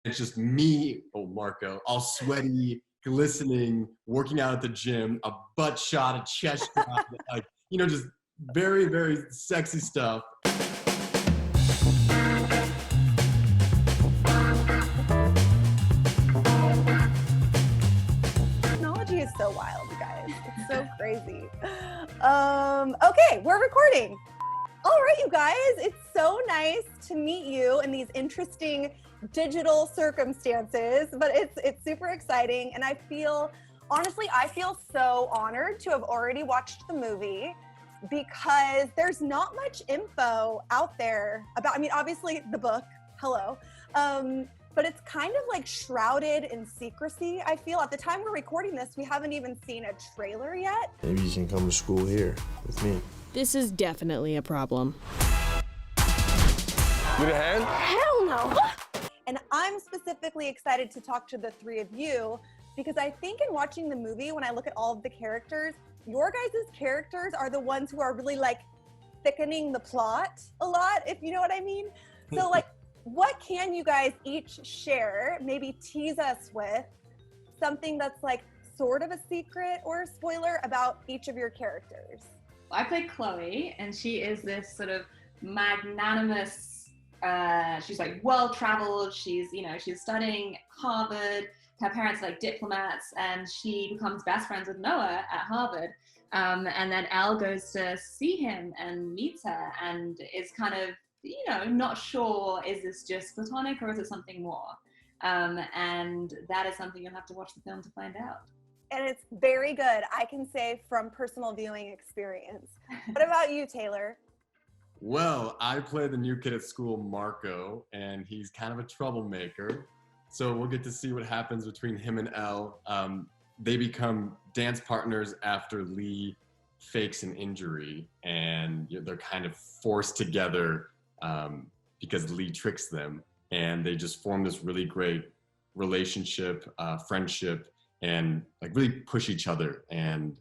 It's just me, oh Marco, all sweaty, glistening, working out at the gym, a butt shot, a chest shot, like, just very, very sexy stuff. Technology is so wild, you guys. It's so crazy. Okay, we're recording. All right, you guys, it's so nice to meet you in these interesting digital circumstances, but it's super exciting. And honestly, I feel so honored to have already watched the movie because there's not much info out there about, obviously the book, hello, but it's kind of like shrouded in secrecy. I feel at the time we're recording this, we haven't even seen a trailer yet. Maybe you can come to school here with me. This is definitely a problem. Need a hand? Hell no! And I'm specifically excited to talk to the three of you because I think in watching the movie, when I look at all of the characters, your guys' characters are the ones who are really like thickening the plot a lot, if you know what I mean. So like, what can you guys each share, maybe tease us with something that's like sort of a secret or a spoiler about each of your characters? I play Chloe, and she is this sort of magnanimous, she's like well-traveled, she's studying Harvard, her parents are like diplomats, and she becomes best friends with Noah at Harvard. And then Elle goes to see him and meets her and is kind of, not sure, is this just platonic or is it something more? And that is something you'll have to watch the film to find out. And it's very good, I can say, from personal viewing experience. What about you, Taylor? Well, I play the new kid at school, Marco, and he's kind of a troublemaker. So we'll get to see what happens between him and Elle. They become dance partners after Lee fakes an injury, and they're kind of forced together because Lee tricks them. And they just form this really great relationship, friendship, and like really push each other. And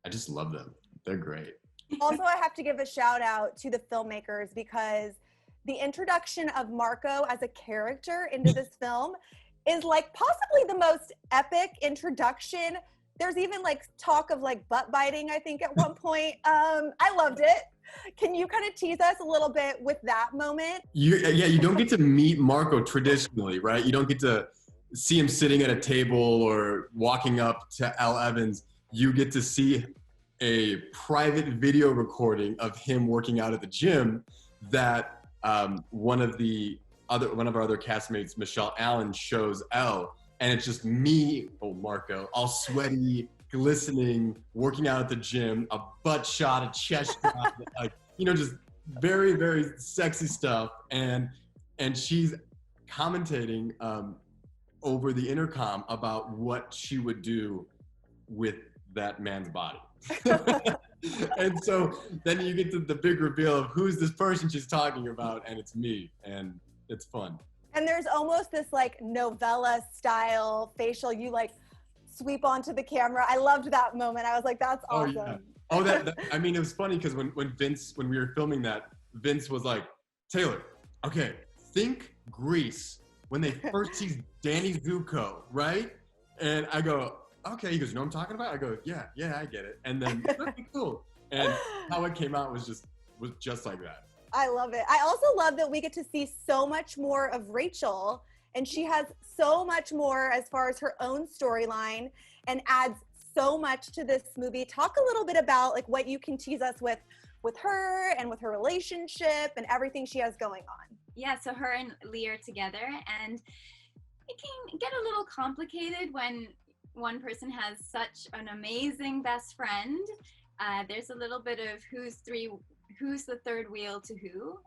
I just love them. They're great. Also, I have to give a shout out to the filmmakers because the introduction of Marco as a character into this film is like possibly the most epic introduction. There's even like talk of like butt biting, I think, at one point. I loved it. Can you kind of tease us a little bit with that moment? You don't get to meet Marco traditionally, right? You don't get to see him sitting at a table or walking up to Elle Evans. You get to see a private video recording of him working out at the gym that one of our other castmates, Michelle Allen, shows Elle, and it's just me, oh Marco, all sweaty, glistening, working out at the gym, a butt shot, a chest shot, like just very, very sexy stuff, and she's commentating over the intercom about what she would do with that man's body. And so then you get to the big reveal of who's this person she's talking about, and it's me, and it's fun. And there's almost this like novella style facial, you like sweep onto the camera. I loved that moment. I was like, that's awesome. Oh, yeah. It was funny because when we were filming that, Vince was like, Taylor, okay, think Grease when they first see Danny Zuko, right? And I go, okay. He goes, you know what I'm talking about? I go, yeah, I get it. And then, okay, cool. And how it came out was just like that. I love it. I also love that we get to see so much more of Rachel, and she has so much more as far as her own storyline and adds so much to this movie. Talk a little bit about like what you can tease us with her and with her relationship and everything she has going on. Yeah, so her and Lee are together, and it can get a little complicated when one person has such an amazing best friend. There's a little bit of who's the third wheel to who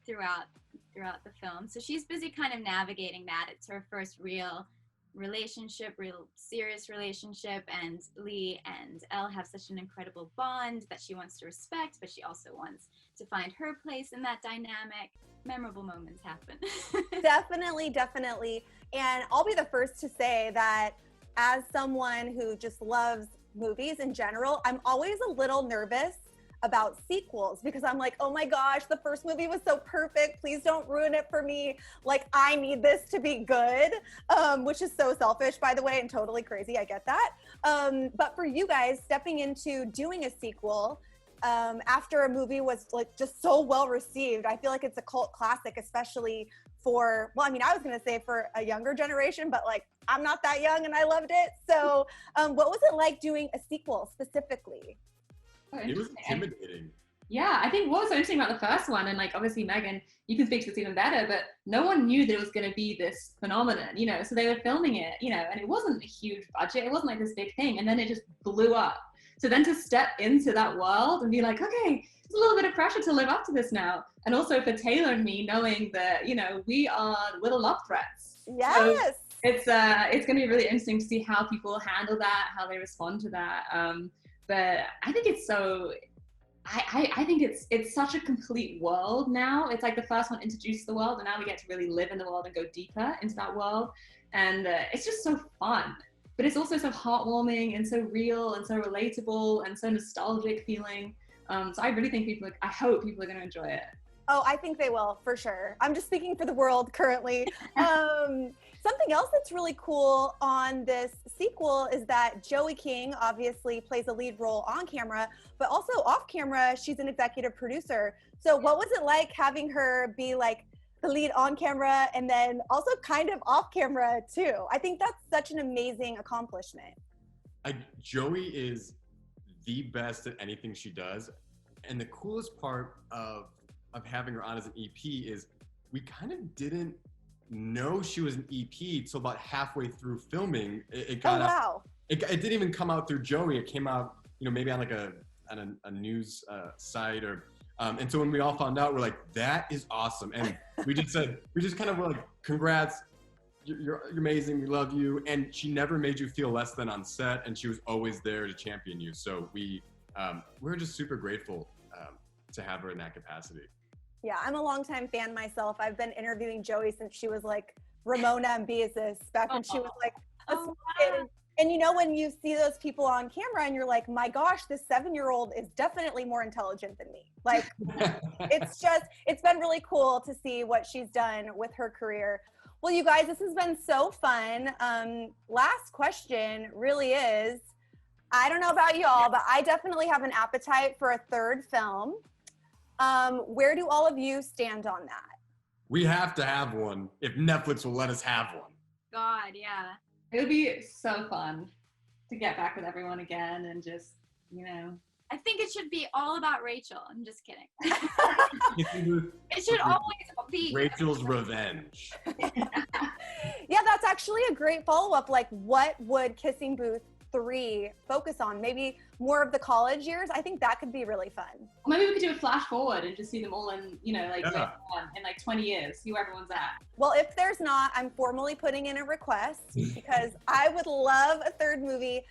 throughout the film. So she's busy kind of navigating that. It's her first real serious relationship, and Lee and Elle have such an incredible bond that she wants to respect, but she also wants to find her place in that dynamic. Memorable moments happen. Definitely. And I'll be the first to say that as someone who just loves movies in general, I'm always a little nervous about sequels because I'm like, oh my gosh, the first movie was so perfect. Please don't ruin it for me. Like, I need this to be good, which is so selfish, by the way, and totally crazy. I get that. But for you guys, stepping into doing a sequel after a movie was like just so well received, I feel like it's a cult classic, especially for, well, I mean, I was gonna say for a younger generation, but like, I'm not that young and I loved it. So what was it like doing a sequel specifically? It was intimidating. Yeah, I think what was so interesting about the first one, and like obviously Megan, you can speak to this even better, but no one knew that it was going to be this phenomenon, you know, so they were filming it, you know, and it wasn't a huge budget, it wasn't like this big thing, and then it just blew up. So then to step into that world and be like, okay, there's a little bit of pressure to live up to this now. And also for Taylor and me knowing that, you know, we are little love threats. Yes. So it's going to be really interesting to see how people handle that, how they respond to that. But I think it's so, I think it's such a complete world now. It's like the first one introduced the world, and now we get to really live in the world and go deeper into that world. And it's just so fun. But it's also so heartwarming and so real and so relatable and so nostalgic feeling. So I really think I hope people are going to enjoy it. Oh, I think they will, for sure. I'm just speaking for the world currently. Something else that's really cool on this sequel is that Joey King obviously plays a lead role on camera, but also off camera, she's an executive producer. So what was it like having her be like the lead on camera and then also kind of off camera too? I think that's such an amazing accomplishment. Joey is the best at anything she does. And the coolest part of having her on as an EP is we kind of didn't know she was an EP till about halfway through filming. It got out. It didn't even come out through Joey. It came out, you know, maybe on like a news site or, and so when we all found out, we're like, that is awesome. And we just kind of were like, congrats, you're amazing, we love you. And she never made you feel less than on set, and she was always there to champion you. So we're just super grateful to have her in that capacity. Yeah, I'm a longtime fan myself. I've been interviewing Joey since she was like Ramona and Beatrice, back when she was like a small kid. And you know, when you see those people on camera and you're like, my gosh, this 7-year-old is definitely more intelligent than me. Like, it's been really cool to see what she's done with her career. Well, you guys, this has been so fun. Last question really is, I don't know about y'all, but I definitely have an appetite for a third film. Where do all of you stand on that? We have to have one if Netflix will let us have one. God, yeah. It would be so fun to get back with everyone again and just, you know. I think it should be all about Rachel. I'm just kidding. It should always be Rachel's Revenge. Yeah, that's actually a great follow-up. Like, what would Kissing Booth 3 focus on? Maybe more of the college years? I think that could be really fun. Or maybe we could do a flash forward and just see them all in, you know, like in like 20 years, see where everyone's at. Well, if there's not, I'm formally putting in a request because I would love a third movie.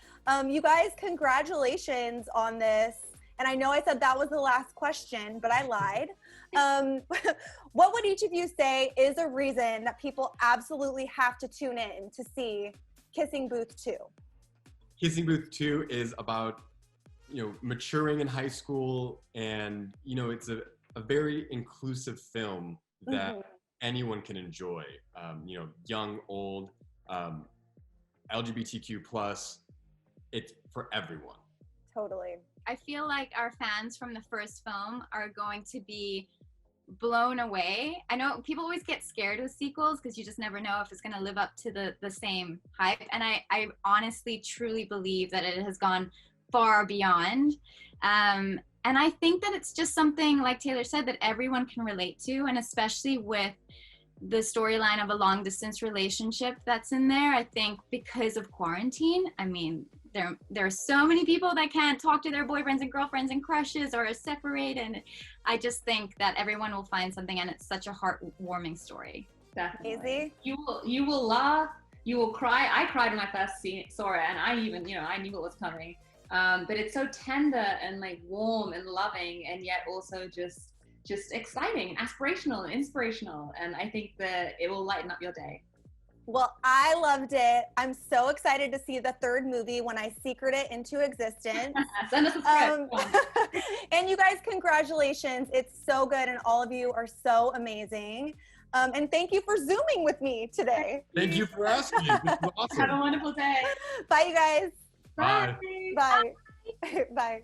You guys, congratulations on this. And I know I said that was the last question, but I lied. What would each of you say is a reason that people absolutely have to tune in to see Kissing Booth 2? Kissing Booth 2 is about, you know, maturing in high school, and, you know, it's a very inclusive film that anyone can enjoy. You know, young, old, LGBTQ plus, it's for everyone. Totally. I feel like our fans from the first film are going to be blown away. I know people always get scared with sequels because you just never know if it's going to live up to the same hype. And I honestly, truly believe that it has gone far beyond. And I think that it's just something, like Taylor said, that everyone can relate to. And especially with the storyline of a long distance relationship that's in there, I think because of quarantine, I mean, there are so many people that can't talk to their boyfriends and girlfriends and crushes or are separated, and I just think that everyone will find something, and it's such a heartwarming story. Definitely. You will laugh, you will cry. I cried when I first saw it, and I even, you know, I knew what was coming. But it's so tender and like warm and loving, and yet also just exciting and aspirational and inspirational, and I think that it will lighten up your day. Well, I loved it. I'm so excited to see the third movie when I secret it into existence. Send us a script. And you guys, congratulations. It's so good, and all of you are so amazing. And thank you for Zooming with me today. Thank you for asking. This was awesome. Have a wonderful day. Bye, you guys. Bye. Bye. Bye.